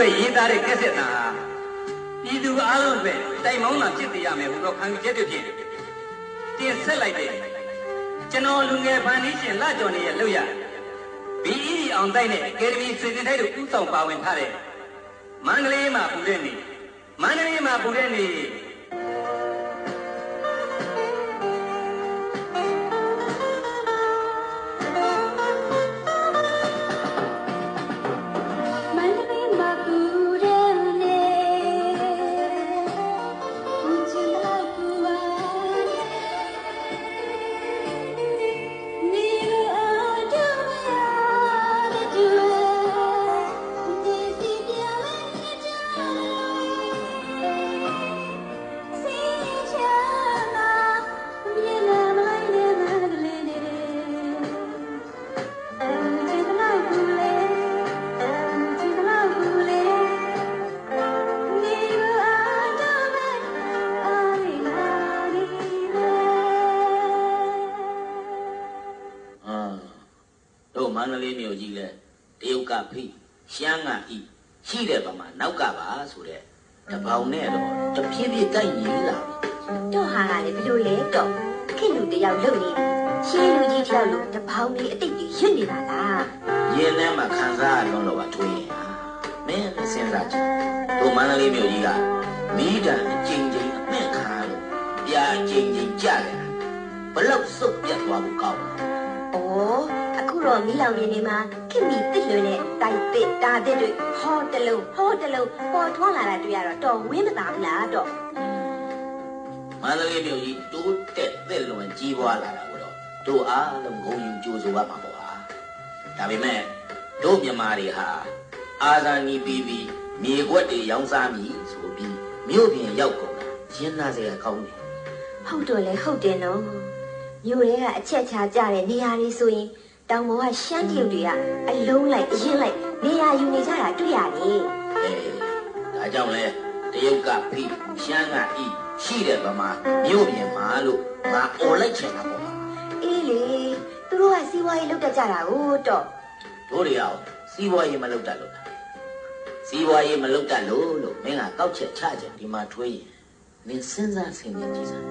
အတွက်ရေးသားတဲ့ကက်ဆက်တာပြည်သူအားလုံးအတွက်တိုင်မောင်းတာဖြစ်တရားမယ်ဟိုတော့ခံယူချက်တွေဖြင့်တင်ဆက်လိုက်တဲ့ကျွန်တော်လူငယ်ဖန်တီးရှင်လကျော်နေရဲ့လုပ်ရBEအောင်တိုက်နဲ့အကယ်ဒမီဆွေတင်ထိုက်တို့ဥဆောင်ပါဝင်ထားတဲ့မန္တလေးမှာပူတဲ့နေ့မန္တလေးမှာပူတဲ့နေ့ရှမ်းကဤရှိတဲ့ဗမာနောက်ကပါဆိုတဲ့တပေါင်းနဲ့တော့တပြည့်ပြည့်တိုက်ညီလာတော့ဟာကလည်းဘလို့လဲတော့ခင်လူတယောက်လုံနေပြီရှင်းလူကြီးတယောက်လို့တပေါင်းလေးအတိတ်ကြီးရွတ်နေတာလားရင်ထဲမှာခံစားရလုံးတော့ကထွေးရင်မင်းစဉ်းစားကြည့်တို့မန္တလေးမြို့ကြီးကမိဒံအကျဉ်းချင်းအမြင့်ခါလို့ပြာအကျဉ်းချင်းကြတယ်ဘလောက်စုပ်ပြတ်သွားဖို့ကောင်းအခုတော့မိလောင်မြင်းနေမှာခင်မီတစ်လွင်နဲ့တိုက်တစ်တာတစ်တွေဟောတလုံးပေါ်ထွန်းလာတာတွေ့ရတော့တော်ဝင်းမသာဘူးလားတော့မန္တလေးမြို့ကြီးတိုးတက်သက်လွန်ကြီးပွားလာတာကိုတော့တို့အားလုံးဂုဏ်ယူကြိုးဆိုရမှာပေါ့ဟာဒါပေမဲ့တို့မြန်မာတွေဟာအာဇာနည်ပြီးမြေခွက်တွေရောင်းစားမိဆိုပြီးမြို့ပြင်ရောက်ကုန်တာရင်းနာစရာကောင်းတယ်ဟုတ်တော့လေဟုတ်တယ်နော်မြို့ထဲကအချက်ချာကြတဲ့နေရာတွေဆိုရင်တောင်ပေါ်ကရှမ်းတရုတ်တွေကအလုံးလိုက်အရင်လိုက်နေရာယူနေကြတာတွေ့ရတယ်ဒါကြောင့်လဲတရုတ်ကဖိရှမ်းကဤရှိတဲ့ဗမာမြို့ပြင်မှာလို့ငါអော်လိုက်ချင်တာပေါ့အေးလေသူတို့ကစီးပွားရေးလုပ်တတ်ကြတာဟုတ်တော့တို့တွေအောင်စီးပွားရေးမလုပ်တတ်လို့စီးပွားရေးမလုပ်တတ်လို့မင်းကကောက်ချက်ချကြဒီမှာထွေးရင်မင်းစဉ်းစားဆင်ခြင်ကြည့်စမ်း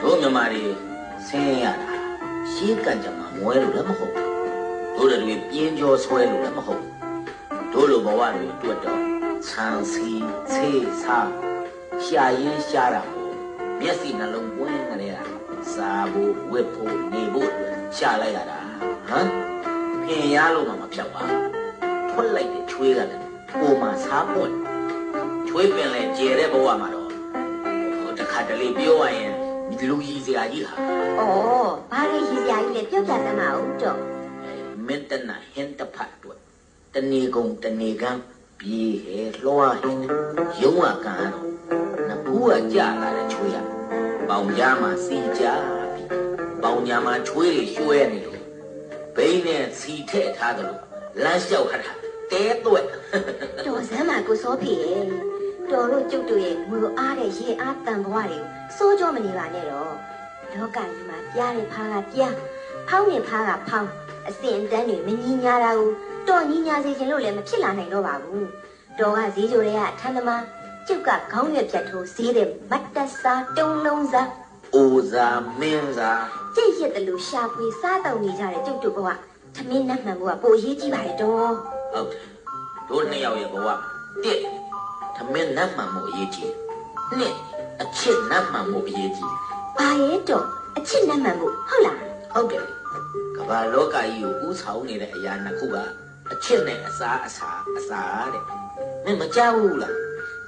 တို့မြန်မာတွေဆင်းရတာရှေးကံကြမှာမွဲလို့လည်းမဟုတ်တို့တွေပြင်းကြောဆွဲလို့လည်းမဟုတ်တို့လိုဘဝတွေတွေ့တော့ဆန်းစီဆေးစားရှာရင်ရှာတာကိုမျက်စိနှလုံးပွင့်ကြတဲ့စားဖို့ဝတ်ဖို့နေဖို့ရှာလိုက်ရတာဟမ်ခင်ရလို့မှမဖြောက်ပါထွက်လိုက်တဲ့ချွေးကလည်းကိုမှစားပွင့်ချွေးပင်လဲကျဲတဲ့ဘဝမှာတော့တခါတလေပြောရရင်လူကြီးစရာကြီးဟာဘာလဲကြီးစရာကြီးလဲပြောပြသမှာဦးတော့မင်းတနာဟင်းတဖတ်တော့တနေကုန်တနေကန်းပြေးဟဲလွှားဟင်းရုံးကကန်တော့နဖူးကကြာလာတဲ့ချွေးရပေါင်ကြားမှာစီကြပြီးပေါင်ညာမှာချွေးတွေရွှဲနေလို့ဘိန်းနဲ့စီထည့်ထားတယ်လို့လမ်းလျှောက်ခါတာတဲသွက်တော်စမ်းမှာကိုစောဖေရဲ့တော်တို့ကျုပ်တို့ရဲ့ငွေအားတဲ့ရေအားတန်ဘဝတွေကိုစိုးကြောမနေပါနဲ့တော့လောကကြီးမှာပြားတဲ့ဖားကပြားဖောင်းတဲ့ဖားကဖောင်းအစင်အတန်းတွေမညီညာတာကိုတော်ညီညာစေခြင်းလို့လည်းမဖြစ်လာနိုင်တော့ပါဘူးတော်ကဈေးကြိုတွေကထမ်းသမားကျုပ်ကခေါင်းရွက်ဖြတ်ထိုးဈေးတဲ့မတ်တဆာတုံလုံးစားအိုစားမင်းစားကြိတ်ရက်တလူရှာဖွေစားတောင်းနေကြတဲ့ကျုပ်တို့ဘဝသမင်းနှမ်းမှန်ဘဝပိုအရေးကြီးပါတယ်တော်ဟုတ်တယ်တို့နှစ်ယောက်ရဲ့ဘဝတစ်သမင်းနှမ်းမှန်မှုအရေးကြီးနှစ်အချစ်နှမ်းမှန်မှုအရေးကြီးဘာရဲ့တော့အချစ်နှမ်းမှန်မှုဟုတ်လားဟုတ်တယ်ကမ္ဘာလောကကြီးကိုဥဆောင်နေတဲ့အရာနှစ်ခုကအချစ်နဲ့အစာတဲ့မင်းမကြားဘူးလား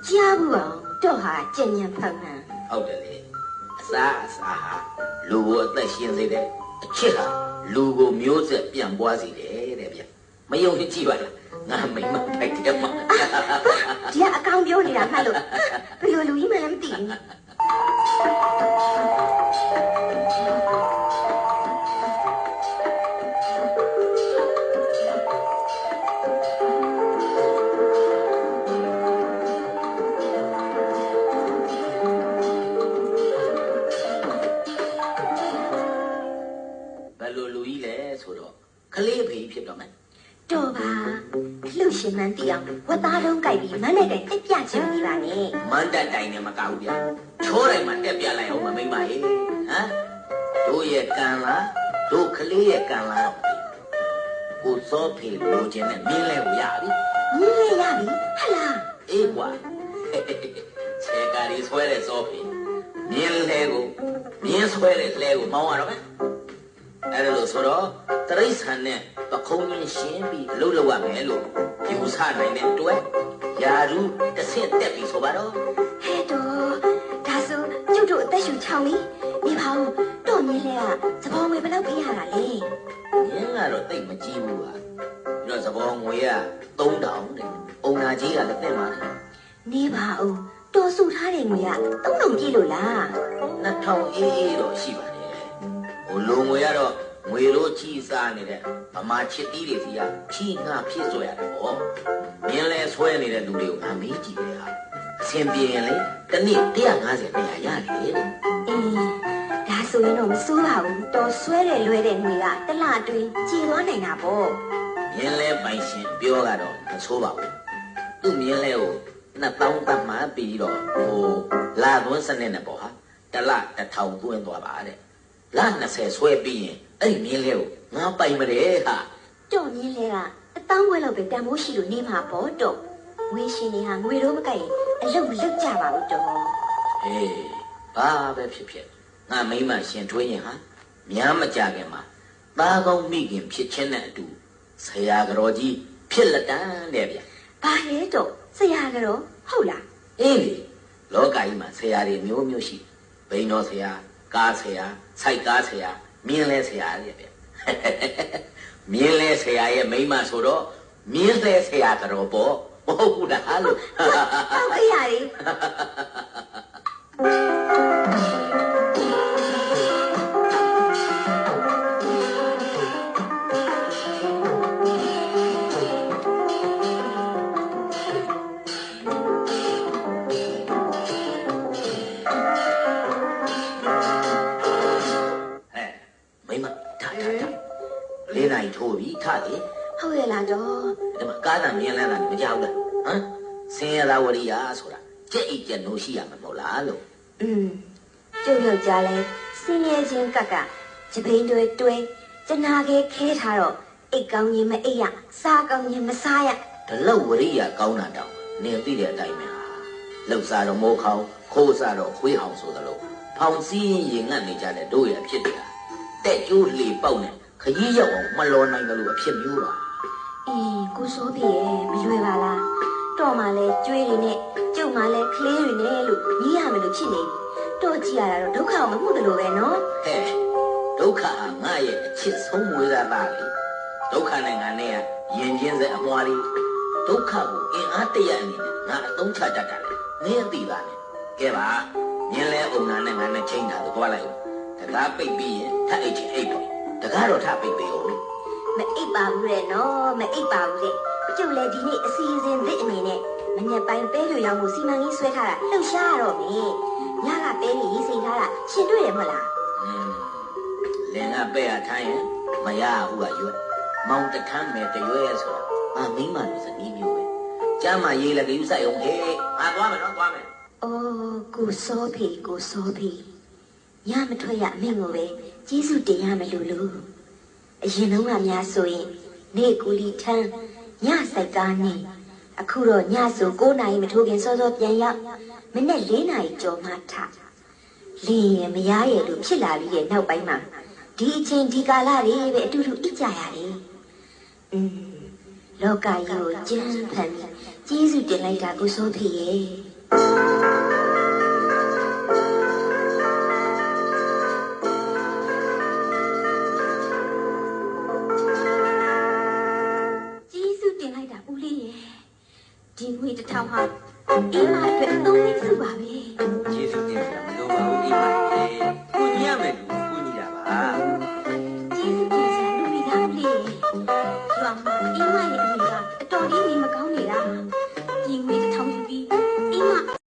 ကြားဘူးအောင်တော့ဟာကြင်ညံဖန်ဖန်ဟုတ်တယ်လေအစာဟာလူကိုအသက်ရှင်စေတယ်အချစ်ဟာလူကိုမျိုးဆက်ပြန်ပွားစေတယ်တဲ့ဗျမယုံကြည်ပါလားငါမိမဖိုက်တယ်မှာဒီကအကောင်ပြောနေတာမှတ်လို့ဘယ်လိုလူကြီးမှလည်းမသိဘူးကလေးအဖေဖြစ်တော့မယ်တော်ပါလှုပ် ရှင်မှန်းသိအောင်ဝတ်သားလုံးကြိုက်ပြီးမန်းနဲ့တိုင်တက်ပြချင်နေပါနဲ့ မန်တက်တိုင်နဲ့မကောက်ဗျာချောတိုင်းမှာတက်ပြလိုက်အောင်မမိမ့်ပါရဲ့ဟမ်တို့ရဲ့ကံလားတို့ကလေးရဲ့ကံလားတော့ကိုစောဖေလိုချင်တဲ့မင်းလဲကိုရပြီ မြင်ရရပြီဟလာ အေးကွာဆဲကာရီဆွဲတဲ့စောဖေမင်းလဲကိုမင်းဆွဲတဲ့လဲကိုမောင်းရတော့မယ်အဲ့ဒါလို့ဆိုတော့တရိษံနဲ့ပခုံးချင်းရှင်းပြီးလှုပ်လှုပ်ရမယ်လို့ပြူစနိုင်တဲ့အတွက်ယာရုတစ်ဆင့်တက်ပြီးဆိုပါတော့ ဟဲ့တော့ဒါဆိုကျုပ်တို့အသက်ရှူချောင်းပြီနေပါဦးတော့မြင်လဲကသဘောငွေဘယ်လောက်ပေးရတာလဲ မင်းကတော့တိတ်မကြည့်ဘူးဟာပြီးတော့သဘောငွေက3000တဲ့အုံနာကြီးကလည်းတက်ပါလေ နေပါဦးတော်စုထားတဲ့ငွေက3000ပြည့်လို့လား 2000အေးတော့ရှိပါတယ်ဟိုလိုငွေကတော့ငွေလိုချီစားနေတဲ့ဗမာချစ်တီးတွေစီကချီငှဖြစ်ဆွဲရတယ်ဗောမင်းလဲဆွဲနေတဲ့လူတွေကိုအမေးကြည့်တယ်ဟာအဆင်ပြေရင်လေတစ်နေ့150နေရာရတယ်တဲ့ အေးဒါဆိုရင်တော့မစိုးပါဘူးတော်ဆွဲတဲ့လွဲတဲ့ငွေကတစ်လအတွင်းကြေသွားနိုင်တာပေါ့ မင်းလဲပိုင်ရှင်ပြောကတော့မဆိုးပါဘူးသူ့မင်းလဲကို2000တတ်မှပြီးတော့ဟိုလာသွင်းစနစ်နဲ့ပေါ့ဟာတစ်လ1000သွင်းသွားပါတဲ့လ20ဆွဲပြီးရင်အဲ့ဒီမင်းလဲကိုငါပိုင်မတယ်ဟာ တော့မြင်လဲက1000ခွဲလောက်ပဲတန်ဖိုးရှိလို့နေမှာပေါ့တော့ငွေရှင်တွေဟာငွေတော့မကြိုက်ရင်အလုပ်မလုပ်ကြပါဘူးတော့ ဟေးဘာပဲဖြစ်ဖြစ်ငါမိမရှင်ထွေးရင်ဟာများမကြခင်မှာသားကောင်းမိခင်ဖြစ်ချင်းတဲ့အတူဆရာကတော်ကြီးဖြစ်လက်တန်းတဲ့ဗျ ဘာလဲတော့ဆရာကတော့ဟုတ်လား အေးလေလောကကြီးမှာဆရာတွေမျိုးမျိုးရှိဘိန်းတော်ဆရာကားဆရာစိုက်ကားဆရာမြင်းလဲဆရာရဲ့ဗျမြင်းလဲဆရာရဲ့မိမဆိုတော့မြင်းလဲဆရာကတော်ပေါ့မဟုတ်ဘူးလားလို့ ဟုတ်ကဲ့ရတယ် မိမထားလေးနိုင်ထိုးပြီးထားလေ ဟုတ်ရဲ့လားတော့ ဒီမှာကားတန်မြင်းလဲတာမကြောက်လားဟမ်ဆင်းရဲသားဝရိယဆိုတာကြက်အိတ်ကြက်နိုးရှိရမှာမဟုတ်လားလို့ ကျုပ်ယောက်ျားလဲစင်းရဲချင်းကကကြပိန်တွေတွဲကျနာခဲခဲထားတော့အိတ်ကောင်းရင်မအိတ်ရစားကောင်းရင်မစားရ ဒီလောက်ဝရိယကောင်းတာတောင်နင်သိတဲ့အတိုင်းပဲဟာလှုပ်စားတော့မိုးခေါင်ခိုးစားတော့ခွေးဟောင်ဆိုသလိုဖောင်စည်းရင်ငတ်နေကြတဲ့တို့ရဲ့အဖြစ်တွေကတက်ကျိုးလေပေါက်နဲ့ခကြီးရောက်အောင်မလောနိုင်ကြလို့အဖြစ်မျိုးပါ အေးကိုစိုးပြေမလွယ်ပါလားတော့မှလဲကျွေးတွေနဲ့ကျုပ်မှလဲကလေးတွေနဲ့လို့ညီးရမယ်လို့ဖြစ်နေပြီတော့ကြည့်ရတာတော့ဒုက္ခမမှုတယ်လို့ပဲနော် ဟဲ့ဒုက္ခဟာငါရဲ့အချစ်ဆုံးမွေးသားသားလေဒုက္ခနဲ့ငါနဲ့ကယဉ်ချင်းစဲအမွားလေးဒုက္ခကိုအင်အားတရအနေနဲ့ငါအသုံးချတတ်တာလေနင်းအသိသားနဲ့ကဲပါမြင်းလဲအုံနာနဲ့ငါနဲ့ချိန်တာလို့သွားလိုက်ဦးတကားပိတ်ပြီးရင်ထပ်အိတ်ချင်းအိတ်ပေါ့တကားတော့ထပ်ပိတ်ပေးဦး မအိပ်ပါဘူးတဲ့နော်မအိပ်ပါဘူးတဲ့ကျုပ်လည်းဒီနေ့အစီအစဉ်သစ်အနေနဲ့မညက်ပိုင်းပဲလို့ရောင်းမှုစီမံကိန်းဆွဲထားတာလှုပ်ရှားရတော့မယ်ညကပဲနေရေးစိန်ထားတာရှင်တွေ့ရမလား လင်ကပဲ့ရထိုင်းရင်မရဘူးကရွက်မောင်တထမ်းမယ်တရွဲဆိုတာအာမိမလူစနီးမျိုးပဲကျမ်းမာရေးလည်းကြည့်ဆိုင်အောင်ဟေးငါသွားမယ်နော်သွားမယ် အော်ကိုစောဖေကိုစောဖေညမထွက်ရအမင်းကိုပဲကျေးဇူးတင်ရမယ်လို့အရင်တုန်းကများဆိုရင်နေကူလီထန်းညစိုက်ကားနေအခုတော့ညဆို9နာရီမထိုးခင်စောစောပြန်ရောက်မနေ့4နာရီကျော်မှထလင်းရမရရဲ့လို့ဖြစ်လာပြီးရဲ့နောက်ပိုင်းမှာဒီအချိန်ဒီကာလတွေပဲအတူတူအိပ်ကြရတယ်လောကကြီးကိုကျန်းဖန်ပြီးကျေးဇူးတင်လိုက်တာကိုစောဖေရဲ့ဒီငွေ1000ဟာအိမ်မအတွက်3နှစ်စုပါပဲ ကျေးဇူး